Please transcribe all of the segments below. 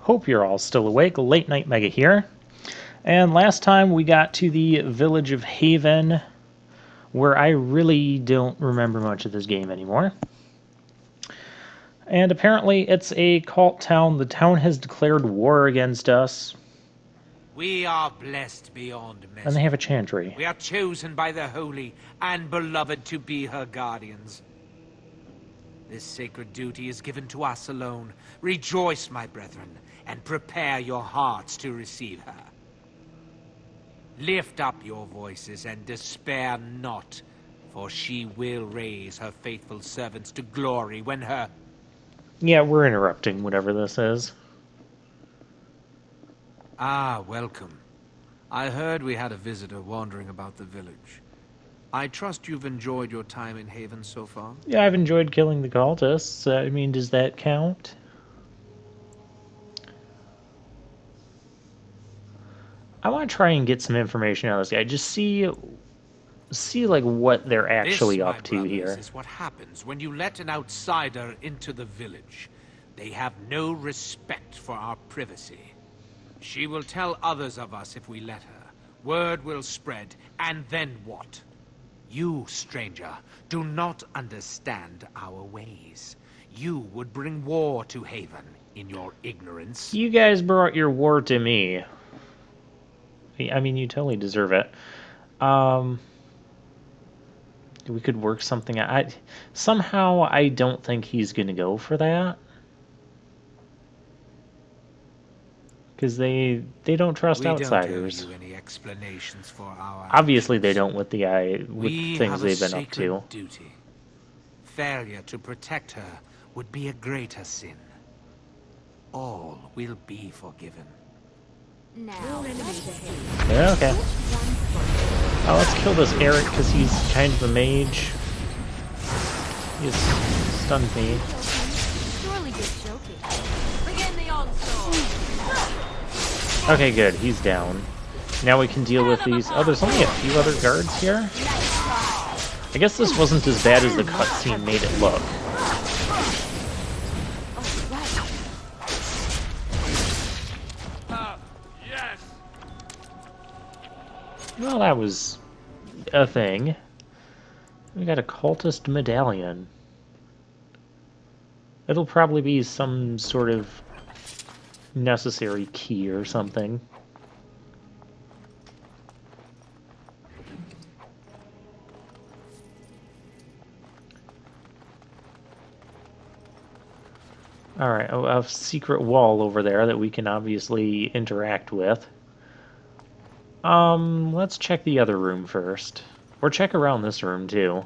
Hope you're all still awake. Late Night Mega here. And last time we got to the village of Haven, where I really don't remember much of this game anymore. And apparently it's a cult town. The town has declared war against us. We are blessed beyond measure. And they have a chantry. We are chosen by the holy and beloved to be her guardians. This sacred duty is given to us alone. Rejoice, my brethren, and prepare your hearts to receive her. Lift up your voices and despair not, for she will raise her faithful servants to glory when her... Yeah, we're interrupting whatever this is. Ah, welcome. I heard we had a visitor wandering about the village. I trust you've enjoyed your time in Haven so far? Yeah, I've enjoyed killing the cultists. I mean, does that count? I want to try and get some information out of this guy. Just see like what they're actually This, up to here. This is what happens when you let an outsider into the village. They have no respect for our privacy. She will tell others of us if we let her. Word will spread, and then what? You, stranger, do not understand our ways. You would bring war to Haven in your ignorance. You guys brought your war to me. I mean, you totally deserve it. We could work something out. Somehow, I don't think he's going to go for that. Because they don't trust outsiders. We don't owe you any explanations for our Obviously, actions. they don't with the things they've been up to. Duty. Failure to protect her would be a greater sin. All will be forgiven. Now, Yeah, okay. Oh, let's kill this Eric because he's kind of a mage. He's stunned me. surely you're joking. Begin the onslaught. Okay, good. He's down. Now we can deal with these. Oh, there's only a few other guards here. I guess this wasn't as bad as the cutscene made it look. Well, that was a thing. We got a cultist medallion. It'll probably be some sort of necessary key or something. Alright, a secret wall over there that we can obviously interact with. Let's check the other room first. Or check around this room, too.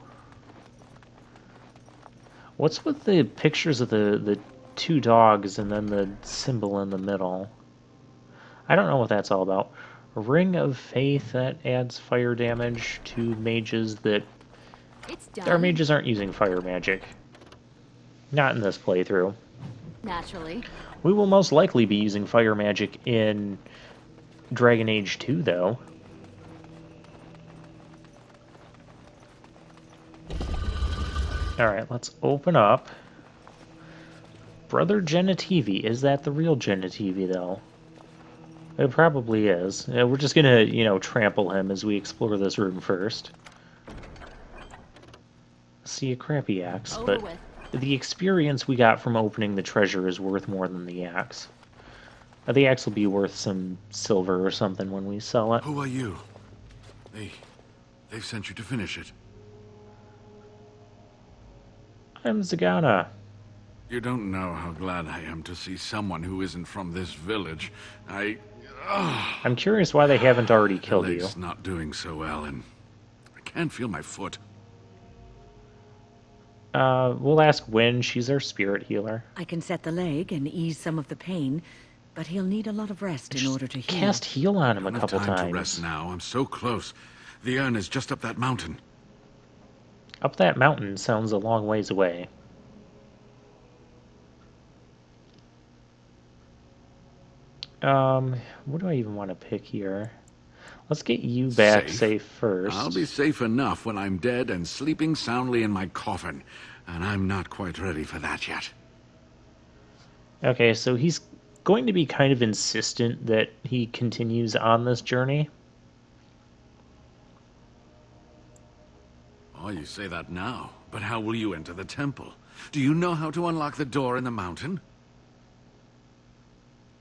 What's with the pictures of the two dogs and then the symbol in the middle? I don't know what that's all about. Ring of Faith, that adds fire damage to mages that... Our mages aren't using fire magic. Not in this playthrough. Naturally. We will most likely be using fire magic in Dragon Age 2, though. Alright, let's open up. Brother Genitivi. Is that the real Genitivi, though? It probably is. We're just gonna, you know, trample him as we explore this room first. See a crappy axe, but the experience we got from opening the treasure is worth more than the axe. The axe will be worth some silver or something when we sell it. Who are you? They've sent you to finish it. I'm Zagana. You don't know how glad I am to see someone who isn't from this village. I'm curious why they haven't already killed you. Leg's not doing so well, and I can't feel my foot. We'll ask Wynn. She's our spirit healer. I can set the leg and ease some of the pain, but he'll need a lot of rest in order to heal. Cast heal on him a couple time times. To rest now. I'm so close. The urn is just up that mountain. Up that mountain sounds a long ways away. What do I even want to pick here? Let's get you back safe first. I'll be safe enough when I'm dead and sleeping soundly in my coffin. And I'm not quite ready for that yet. Okay, so he's going to be kind of insistent that he continues on this journey. Oh, you say that now, but how will you enter the temple? Do you know how to unlock the door in the mountain?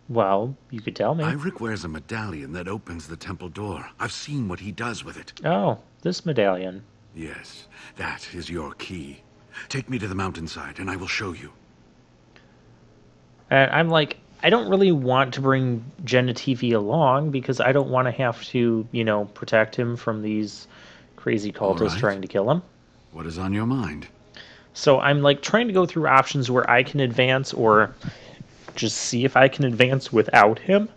Well, you could tell me. Ivric wears a medallion that opens the temple door. I've seen what he does with it. Oh, this medallion. Yes, that is your key. Take me to the mountainside, and I will show you. And I'm like, I don't really want to bring Genitivi along because I don't want to have to, protect him from these crazy cultists right. trying to kill him. What is on your mind? So I'm like trying to go through options where I can advance or just see if I can advance without him.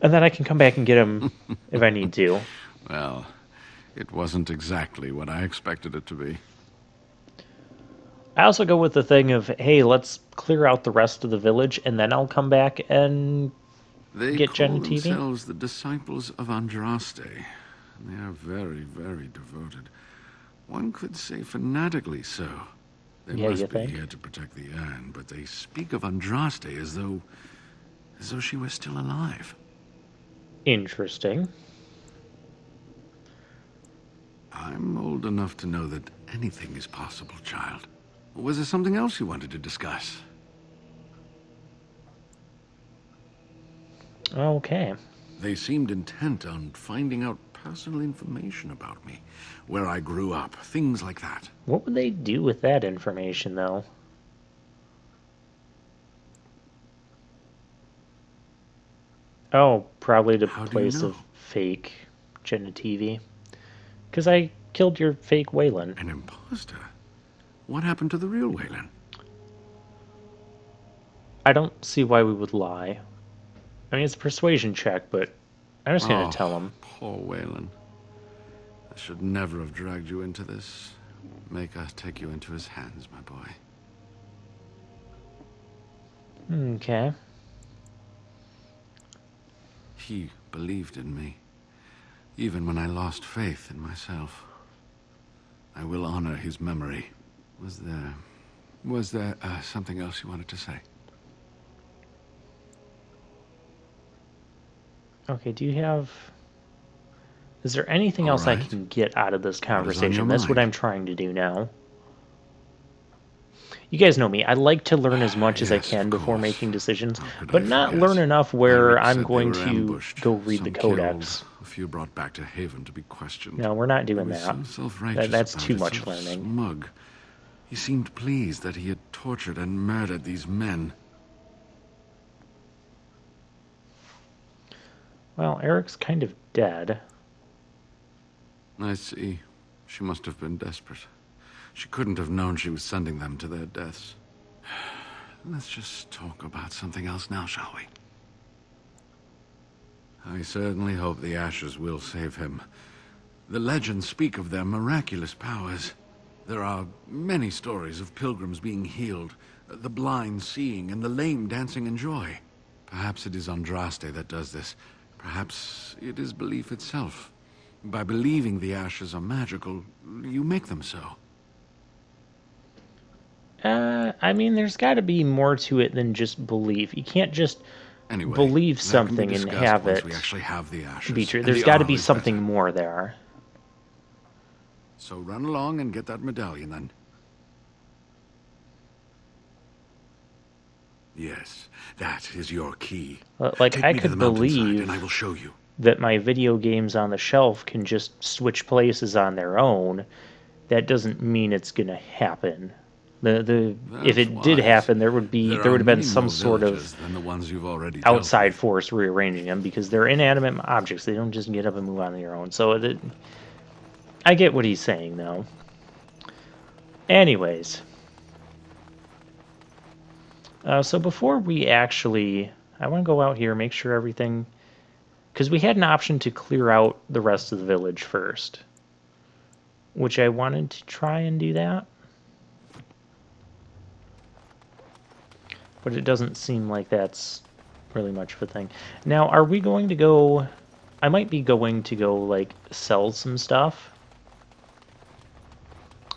And then I can come back and get him if I need to. Well, it wasn't exactly what I expected it to be. I also go with the thing of, hey, let's clear out the rest of the village and then I'll come back and They get call Genitivi. themselves the disciples of Andraste. They are very, very devoted. One could say fanatically so. They Yeah, you must be think? here to protect the urn, but they speak of Andraste as though she was still alive. Interesting. I'm old enough to know that anything is possible, child. Was there something else you wanted to discuss? Okay. They seemed intent on finding out personal information about me, where I grew up, things like that. What would they do with that information, though? Oh, probably to How do you place know? a fake Genitivi. Because I killed your fake Waylon. An imposter? What happened to the real Waylon? I don't see why we would lie. I mean, it's a persuasion check, but I'm just going to tell him. Poor Waylon. I should never have dragged you into this. Make us take you into his hands, my boy. Okay. He believed in me, even when I lost faith in myself. I will honor his memory. Was there something else you wanted to say? Okay, do you have... Is there anything All else I right. can get out of this What is on your conversation? That's what mind? I'm trying to do now. You guys know me. I like to learn as much as I Yes, can of before course. making decisions, How could but I not forget? learn enough where Ivric I'm said they going were to ambushed, go read the some codex. killed, a few brought back to Haven to be questioned. No, we're not He doing was that. so self-righteous That's about too it, much so learning. smug. He seemed pleased that he had tortured and murdered these men. Well, Eric's kind of dead. I see. She must have been desperate. She couldn't have known she was sending them to their deaths. Let's just talk about something else now, shall we? I certainly hope the ashes will save him. The legends speak of their miraculous powers. There are many stories of pilgrims being healed, the blind seeing, and the lame dancing in joy. Perhaps it is Andraste that does this. Perhaps it is belief itself. By believing the ashes are magical, you make them so. I mean, there's got to be more to it than just belief. You can't just Anyway, believe that something can be and discussed have once it we actually have the ashes. be true. and There's the got to arrow be is something better. more there. So run along and get that medallion then. Yes, that is your key. Like, Take I me to the could mountainside believe and I will show you. that my video games on the shelf can just switch places on their own. That doesn't mean it's going to happen. If That's it did wise. happen, there would There are have been many some more sort villages of than the ones you've already dealt outside with. force rearranging them because they're inanimate objects. They don't just get up and move on their own. So I get what he's saying, though. Anyways. So before we actually... I want to go out here, make sure everything... Because we had an option to clear out the rest of the village first. Which I wanted to try and do that. But it doesn't seem like that's really much of a thing. Now, are we going to go... I might be going to go, like, sell some stuff.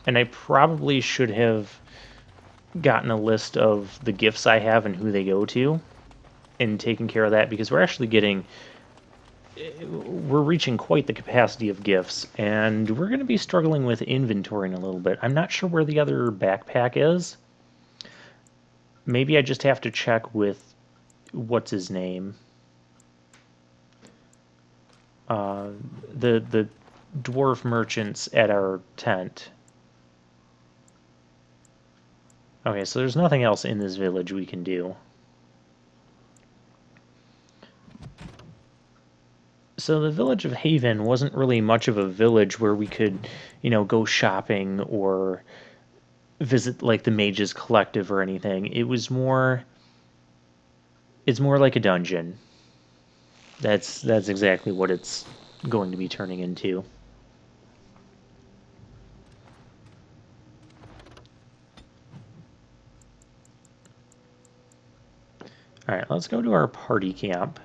And I probably should have gotten a list of the gifts I have and who they go to. and taking care of that, because we're reaching quite the capacity of gifts, and we're going to be struggling with inventorying a little bit. I'm not sure where the other backpack is. Maybe I just have to check with what's his name, the dwarf merchants at our tent. Okay, so there's nothing else in this village we can do. So the village of Haven wasn't really much of a village where we could, go shopping or visit like the Mages Collective or anything. It's more like a dungeon. That's exactly what it's going to be turning into. All right, let's go to our party camp.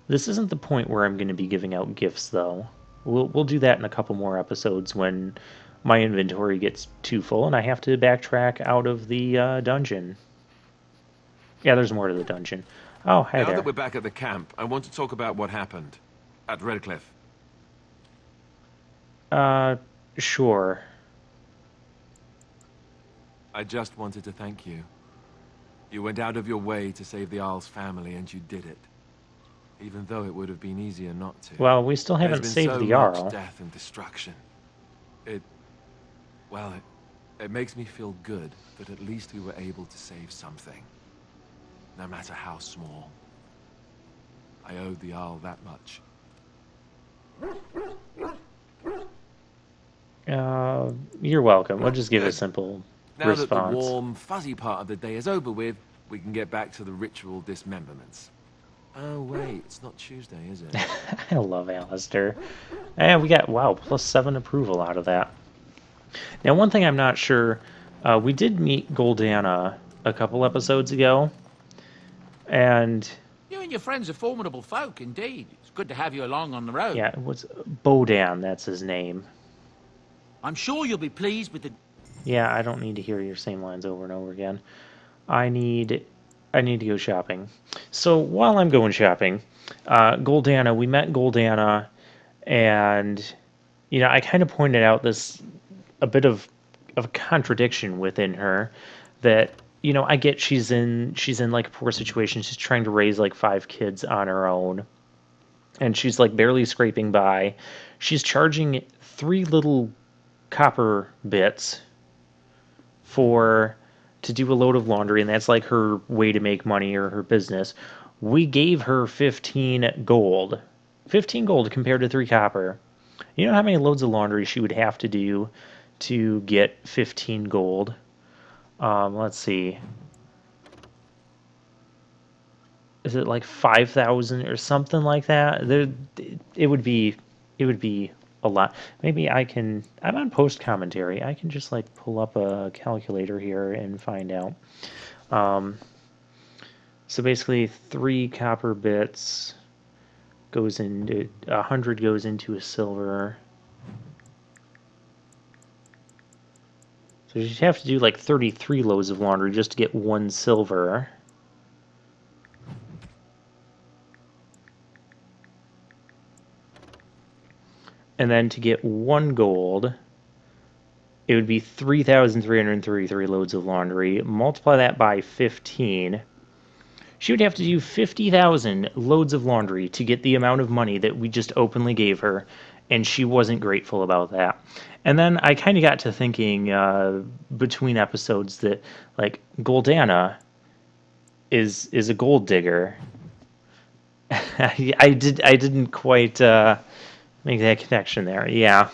This isn't the point where I'm going to be giving out gifts, though. We'll do that in a couple more episodes when my inventory gets too full and I have to backtrack out of the dungeon. Yeah, there's more to the dungeon. Oh, hi Now there. that we're back at the camp, I want to talk about what happened at Redcliffe. Sure. I just wanted to thank you. You went out of your way to save the Isle's family, and you did it. Even though it would have been easier not to. Well, we still haven't There's saved been so the much Jarl. death and destruction. It makes me feel good that at least we were able to save something. No matter how small. I owed the Isle that much. You're welcome. We'll just give a Good. simple Now response. that the warm, fuzzy part of the day is over with, we can get back to the ritual dismemberments. Oh wait, it's not Tuesday, is it? I love Alistair. And we got, wow, +7 approval out of that. Now, one thing I'm not sure, we did meet Goldana a couple episodes ago, and You and your friends are formidable folk, indeed. It's good to have you along on the road. yeah, what's Bodan, that's his name. I'm sure you'll be pleased with the... Yeah, I don't need to hear your same lines over and over again. I need to go shopping. So while I'm going shopping, Goldana, we met Goldana, and I kind of pointed out a bit of a contradiction within her, that I get she's in like a poor situation. She's trying to raise like 5 kids on her own, and she's like barely scraping by. She's charging 3 little copper bits to do a load of laundry, and that's like her way to make money, or her business. We gave her 15 gold. 15 gold compared to 3 copper. You know how many loads of laundry she would have to do to get 15 gold? Let's see. Is it like 5,000 or something like that? It would be a lot. Maybe I'm on post commentary. I can just like pull up a calculator here and find out. So basically 3 copper bits goes into 100 goes into a silver. So you'd have to do like 33 loads of laundry just to get 1 silver. And then to get 1 gold, it would be 3,333 loads of laundry. Multiply that by 15. She would have to do 50,000 loads of laundry to get the amount of money that we just openly gave her, and she wasn't grateful about that. And then I kind of got to thinking between episodes that, like, Goldana is a gold digger. I didn't quite make that connection there. Yeah.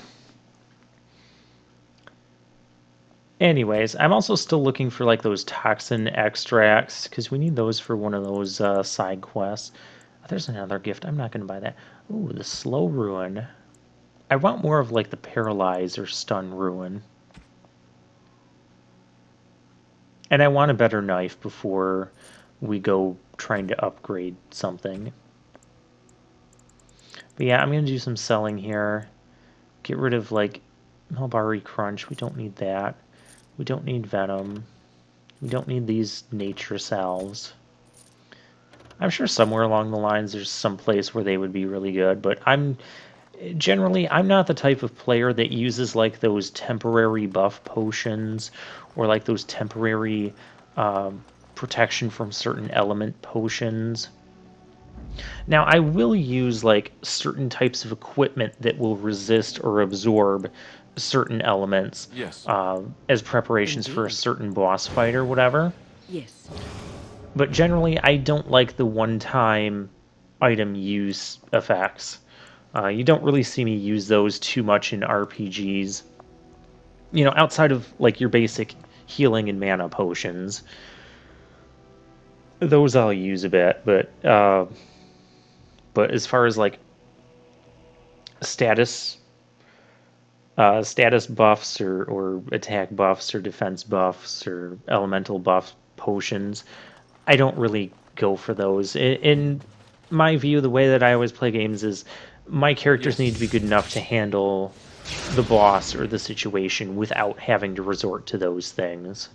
Anyways, I'm also still looking for like those toxin extracts, because we need those for one of those side quests. Oh, there's another gift. I'm not going to buy that. Ooh, the slow ruin. I want more of like the paralyze or stun ruin. And I want a better knife before we go trying to upgrade something. But yeah, I'm going to do some selling here. Get rid of like Melbari Crunch. We don't need that. We don't need Venom. We don't need these nature salves. I'm sure somewhere along the lines there's some place where they would be really good, but I'm not the type of player that uses like those temporary buff potions or like those temporary protection from certain element potions. Now, I will use like certain types of equipment that will resist or absorb certain elements Yes. as preparations for a Indeed. certain boss fight or whatever. Yes. But generally, I don't like the one-time item use effects. You don't really see me use those too much in RPGs. You know, outside of like your basic healing and mana potions, those I'll use a bit. But as far as like status status buffs or attack buffs or defense buffs or elemental buff potions, I don't really go for those. In my view, the way that I always play games is my characters need to be Yes. good enough to handle the boss or the situation without having to resort to those things.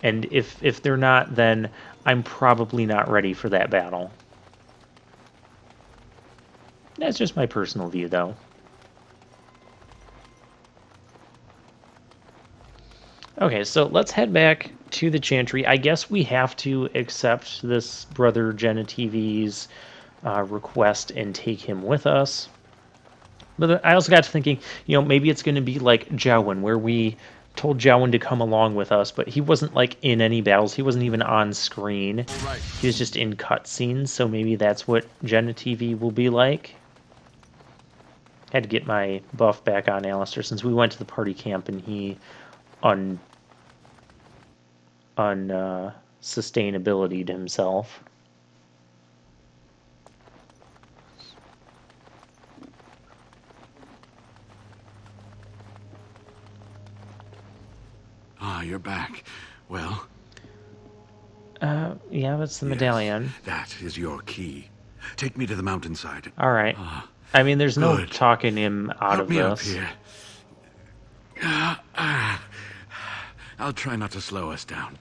And if they're not, then I'm probably not ready for that battle. That's just my personal view, though. Okay, so let's head back to the Chantry. I guess we have to accept this brother Genitivi's request and take him with us. But I also got to thinking, you know, maybe it's going to be like Jowen, where we told Jowen to come along with us, but he wasn't like in any battles. He wasn't even on screen. Right. He was just in cutscenes, so maybe that's what Genitivi will be like. Had to get my buff back on Alistair since we went to the party camp and he sustainability to himself. Ah, you're back. Well, Yeah, that's the yes, medallion. that is your key. Take me to the mountainside. All right. I mean, there's no Good. talking him out Help of me up this. here. I'll try not to slow us down.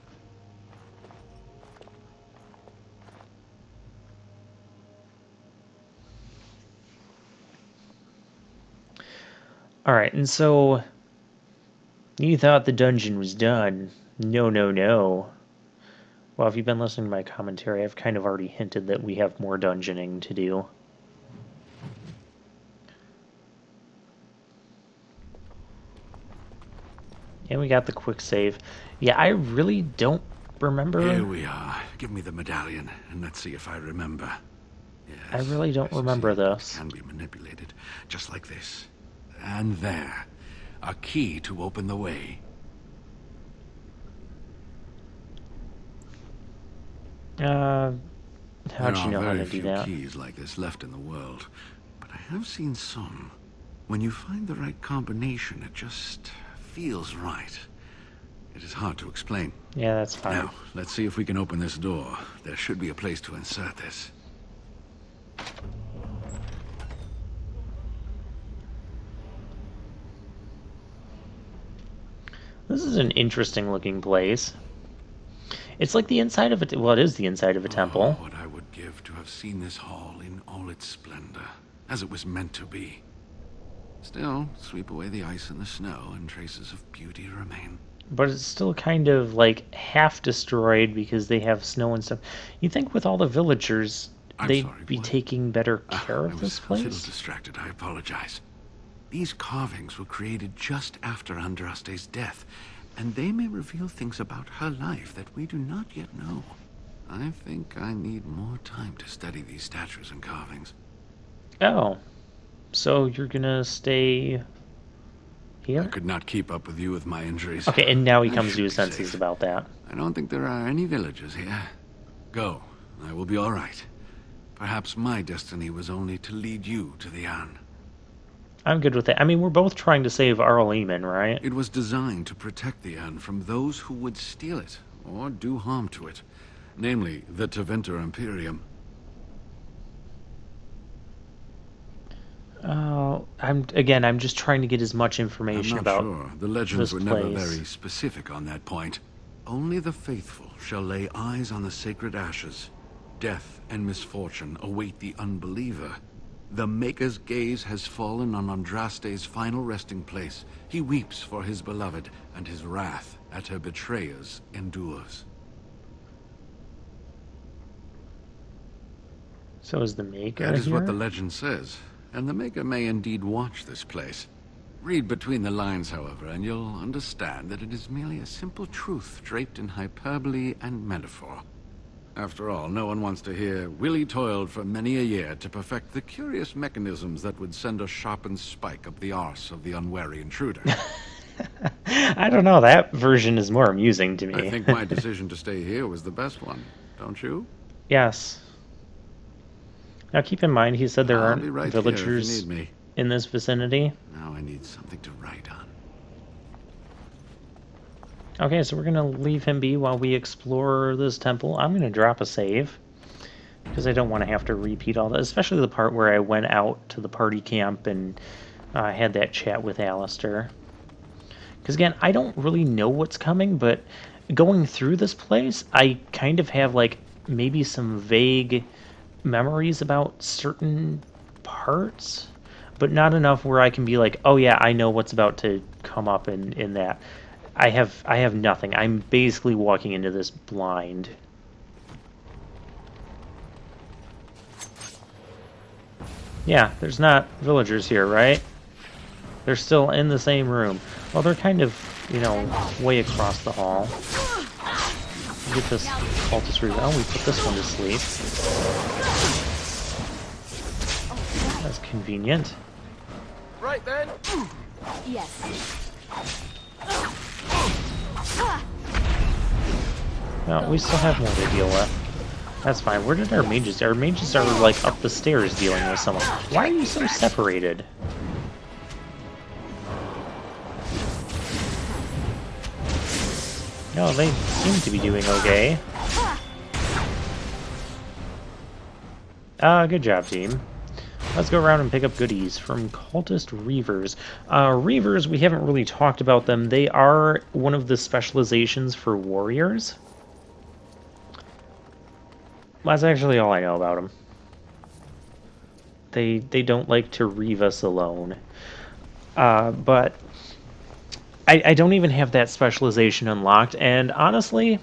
All right, and so you thought the dungeon was done. No, no, no. Well, if you've been listening to my commentary, I've kind of already hinted that we have more dungeoning to do. And we got the quick save. Yeah, I really don't remember. Here we are. Give me the medallion, and let's see if I remember. Yes, I really don't I remember succeed. It this. can be manipulated, just like this. And there. A key to open the way. How'd you know how There to are very do few that? keys like this left in the world, but I have seen some. When you find the right combination, it just feels right. It is hard to explain. Yeah, that's fine. Now, let's see if we can open this door. There should be a place to insert this. This is an interesting looking place. It's like the inside of a... Well, it is the inside of a temple. Oh, what I would give to have seen this hall in all its splendor, as it was meant to be. Still, sweep away the ice and the snow, and traces of beauty remain. But it's still kind of like half destroyed because they have snow and stuff. You think with all the villagers, I'm they'd sorry, be what? taking better care I of this was a little place? distracted. I apologize. These carvings were created just after Andraste's death, and they may reveal things about her life that we do not yet know. I think I need more time to study these statues and carvings. Oh. So you're gonna stay I here? could not keep up with you with my injuries. Okay, and now he I comes should to his be senses safe. about that. I don't think there are any villagers here. Go. I will be all right. Perhaps my destiny was only to lead you to the Anne. I'm good with that. I mean, we're both trying to save Arl Eamon, right? It was designed to protect the Anne from those who would steal it or do harm to it. Namely, the Tevinter Imperium. I'm just trying to get as much I'm information not about sure. The legends this were never place. very specific on that point. Only the faithful shall lay eyes on the sacred ashes. Death and misfortune await the unbeliever. The Maker's gaze has fallen on Andraste's final resting place. He weeps for his beloved, and his wrath at her betrayers endures. So is the Maker That is here? what the legend says, and the Maker may indeed watch this place. Read between the lines, however, and you'll understand that it is merely a simple truth draped in hyperbole and metaphor. After all, no one wants to hear, Willie toiled for many a year to perfect the curious mechanisms that would send a sharpened spike up the arse of the unwary intruder. I don't know. That version is more amusing to me. I think my decision to stay here was the best one, don't you? Yes. Now keep in mind, he said there I'll aren't be right here if you villagers need me. in this vicinity. Now I need something to write on. Okay, so we're going to leave him be while we explore this temple. I'm going to drop a save, because I don't want to have to repeat all that, especially the part where I went out to the party camp and had that chat with Alistair. Because again, I don't really know what's coming, but going through this place, I kind of have like maybe some vague memories about certain parts, but not enough where I can be like, oh yeah, I know what's about to come up in that. I have nothing. I'm basically walking into this blind. Yeah, there's not villagers here, right? They're still in the same room. Well, they're kind of, you know, way across the hall. Get this cultist reaver. Oh, we put this one to sleep. That's convenient. Right then. Yes. No, we still have more to deal with. That's fine. Where did our mages? Our mages are like up the stairs dealing with someone. Why are you so separated? No, they seem to be doing okay. Good job, team. Let's go around and pick up goodies from Cultist Reavers. Reavers, we haven't really talked about them. They are one of the specializations for warriors. That's actually all I know about them. They don't like to reave us alone. But I don't even have that specialization unlocked, and honestly,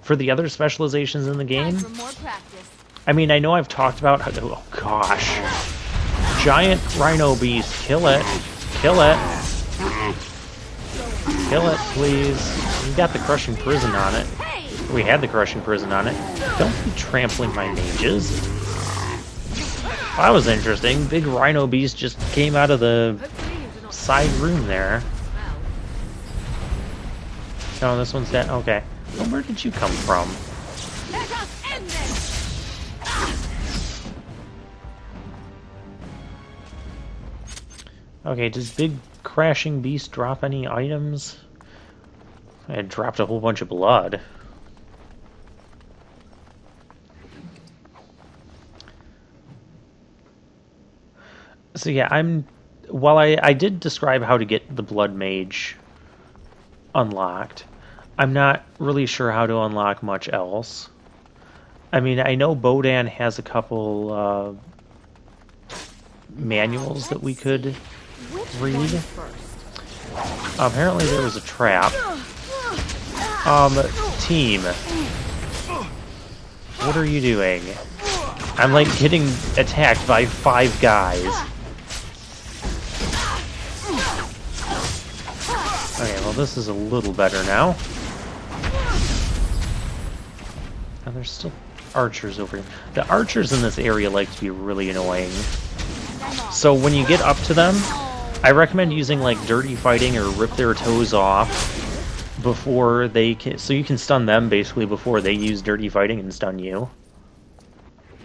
for the other specializations in the game, Time for more practice. I mean, I know I've talked about how, oh gosh. Giant rhino beast, kill it. Kill it. Kill it, please. You got the crushing prison on it. We had the crushing prison on it. Don't be trampling my mages. Well, that was interesting. Big rhino beast just came out of the side room there. Oh, this one's dead. Okay. Well, where did you come from? Okay, does Big Crashing Beast drop any items? It dropped a whole bunch of blood. So yeah, while I did describe how to get the Blood Mage unlocked, I'm not really sure how to unlock much else. I mean, I know Bodan has a couple manuals that we could read. Apparently there was a trap. Team. What are you doing? I'm like getting attacked by 5 guys. Okay, well this is a little better now. Oh, there's still archers over here. The archers in this area like to be really annoying. So when you get up to them, I recommend using like dirty fighting or rip their toes off before they can, so you can stun them basically before they use dirty fighting and stun you.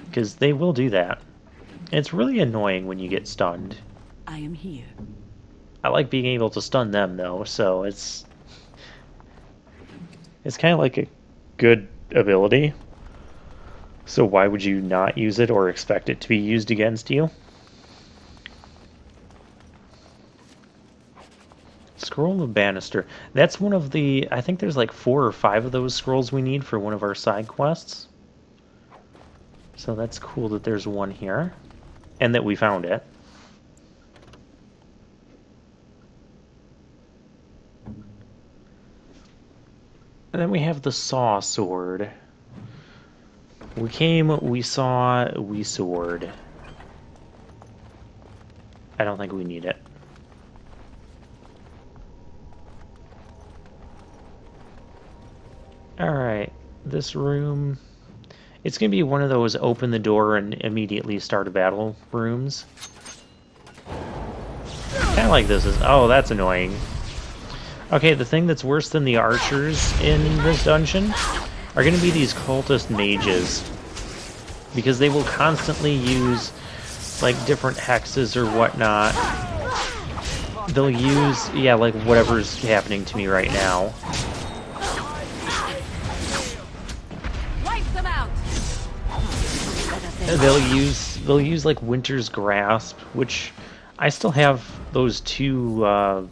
Because they will do that. It's really annoying when you get stunned. I am here. I like being able to stun them though, so it's kind of like a good ability. So why would you not use it or expect it to be used against you? Scroll of Bannister. That's one of the... I think there's like 4 or 5 of those scrolls we need for one of our side quests. So that's cool that there's one here. And that we found it. And then we have the Saw Sword. We came, we saw, we soared. I don't think we need it. Alright, this room... It's going to be one of those open the door and immediately start a battle rooms. Kind of like this is... Oh, that's annoying. Okay, the thing that's worse than the archers in this dungeon are going to be these cultist mages. Because they will constantly use, like, different hexes or whatnot. They'll use, yeah, like, whatever's happening to me right now. They'll use like Winter's Grasp, which I still have those 2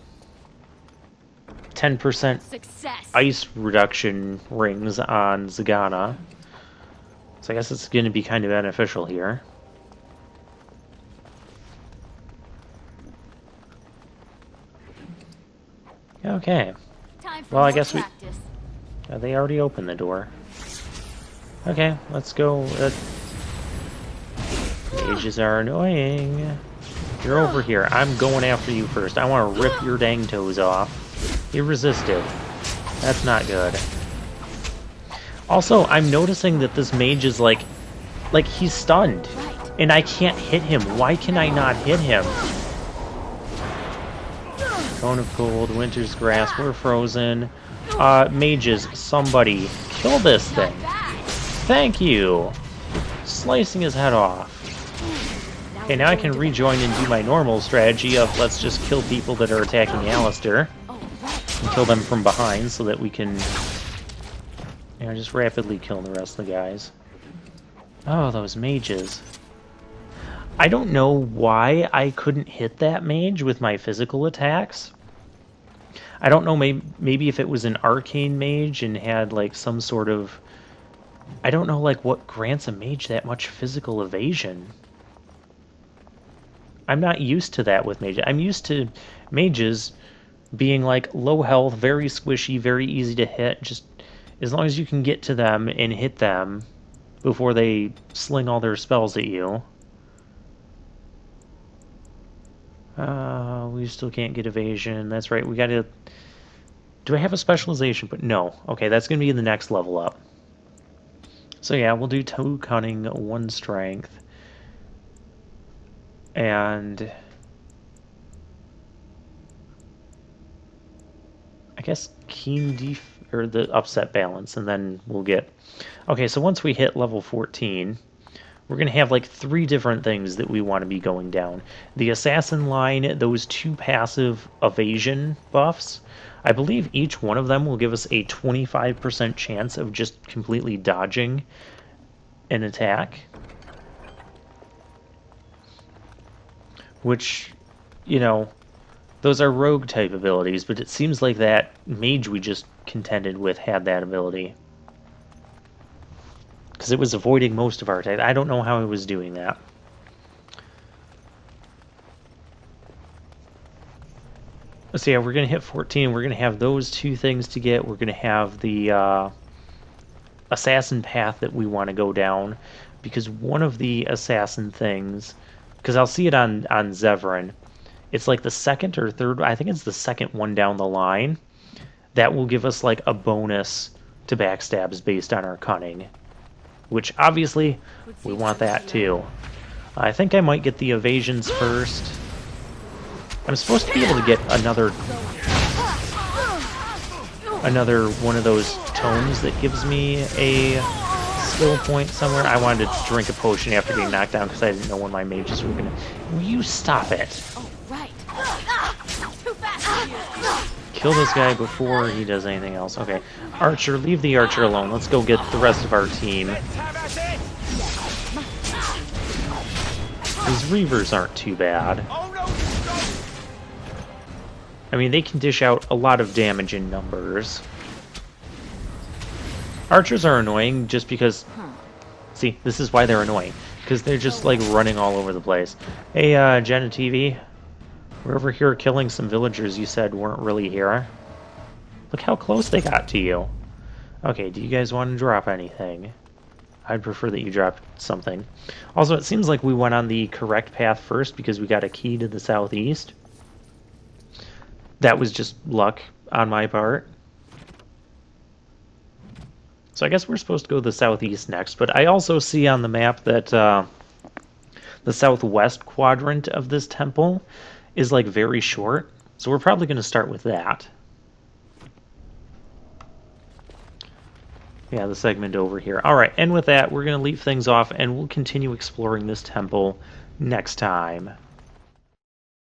10% ice reduction rings on Zagana. So I guess it's going to be kind of beneficial here. Okay. Well, I guess we... they already opened the door. Okay, let's go. Mages are annoying. You're over here. I'm going after you first. I want to rip your dang toes off. You resisted. That's not good. Also, I'm noticing that this mage is like he's stunned. And I can't hit him. Why can I not hit him? Cone of Cold, Winter's Grasp, we're frozen. Mages, somebody kill this thing. Thank you. Slicing his head off. Okay, now I can rejoin and do my normal strategy of let's just kill people that are attacking Alistair. And kill them from behind so that we can, you know, just rapidly kill the rest of the guys. Oh, those mages. I don't know why I couldn't hit that mage with my physical attacks. I don't know, maybe if it was an arcane mage and had like some sort of... I don't know like what grants a mage that much physical evasion. I'm not used to that with mages. I'm used to mages being like low health, very squishy, very easy to hit. Just as long as you can get to them and hit them before they sling all their spells at you. We still can't get evasion. That's right, we gotta... Do I have a specialization? But no. Okay, that's gonna be the next level up. So yeah, we'll do 2 cunning, 1 strength. And... I guess keen or the upset balance, and then we'll get... Okay, so once we hit level 14... We're going to have like 3 different things that we want to be going down. The Assassin line, those 2 passive evasion buffs, I believe each one of them will give us a 25% chance of just completely dodging an attack. Which, you know, those are rogue type abilities, but it seems like that mage we just contended with had that ability. Because it was avoiding most of our attacks. I don't know how it was doing that. So yeah, we're going to hit 14. We're going to have those 2 things to get. We're going to have the assassin path that we want to go down. Because one of the assassin things... Because I'll see it on Zevran. It's like the second or third... I think it's the second one down the line. That will give us like a bonus to backstabs based on our cunning. Which, obviously, we want that, too. I think I might get the evasions first. I'm supposed to be able to get another one of those tomes that gives me a skill point somewhere. I wanted to drink a potion after getting knocked down because I didn't know when my mages were going to... Will you stop it? Kill this guy before he does anything else. Okay. Archer, leave the archer alone. Let's go get the rest of our team. These reavers aren't too bad. I mean, they can dish out a lot of damage in numbers. Archers are annoying just because... See, this is why they're annoying. Because they're just, like, running all over the place. Hey, Genitivi. We're over here killing some villagers you said weren't really here. Look how close they got to you. Okay, do you guys want to drop anything? I'd prefer that you drop something. Also, it seems like we went on the correct path first because we got a key to the southeast. That was just luck on my part. So I guess we're supposed to go to the southeast next, but I also see on the map that the southwest quadrant of this temple is like very short, so we're probably going to start with that. Yeah, the segment over here. Alright, and with that, we're going to leave things off, and we'll continue exploring this temple next time.